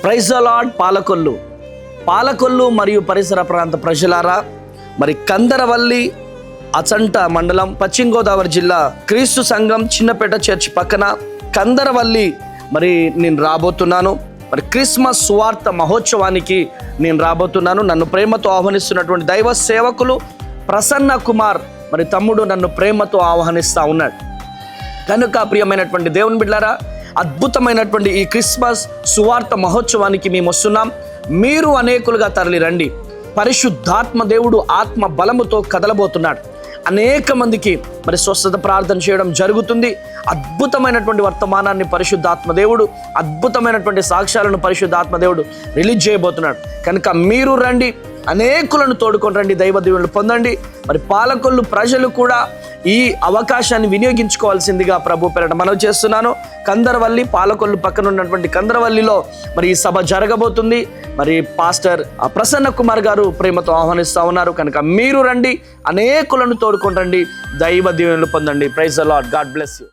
Praise the lord. Palakollu మరియు పరిసర ప్రాంత ప్రజలారా, మరి కందరవల్లి అచంట మండలం, పశ్చిమ గోదావరి జిల్లా, క్రీస్తు సంఘం చిన్నపేట చర్చ్ పక్కన కందరవల్లి మరి నేను రాబోతున్నాను. మరి క్రిస్మస్ సువార్త మహోత్సవానికి నేను రాబోతున్నాను. నన్ను ప్రేమతో ఆహ్వానిస్తున్నటువంటి దైవ సేవకులు ప్రసన్న కుమార్ మరి తమ్ముడు నన్ను ప్రేమతో ఆహ్వానిస్తూ ఉన్నాడు. కనుక ప్రియమైనటువంటి దేవుని బిడ్డలారా, అద్భుతమైనటువంటి ఈ క్రిస్మస్ సువార్త మహోత్సవానికి మేము వస్తున్నాం. మీరు అనేకులుగా తరలి రండి. పరిశుద్ధాత్మ దేవుడు ఆత్మ బలముతో కదలబోతున్నాడు. అనేక మందికి మరి స్వస్థత ప్రార్థన చేయడం జరుగుతుంది. అద్భుతమైనటువంటి వర్తమానాన్ని పరిశుద్ధాత్మ దేవుడు, అద్భుతమైనటువంటి సాక్ష్యాలను పరిశుద్ధాత్మ దేవుడు రిలీజ్ చేయబోతున్నాడు. కనుక మీరు రండి, అనేకులను తోడుకొని రండి, దైవ దీవెనలు పొందండి. మరి పాలకొల్లు ప్రజలు కూడా ఈ అవకాశాన్ని వినియోగించుకోవాల్సిందిగా ప్రభు పేరట మనవి చేస్తున్నాను. కందరవల్లి, పాలకొల్లు పక్కన ఉన్నటువంటి కందరవల్లిలో మరి ఈ సభ జరగబోతుంది. మరి పాస్టర్ ప్రసన్న కుమార్ గారు ప్రేమతో ఆహ్వానిస్తూ ఉన్నారు. కనుక మీరు రండి, అనేకులను తోడుకొని రండి, దైవ దీవెనలు పొందండి. Praise the Lord. God bless you.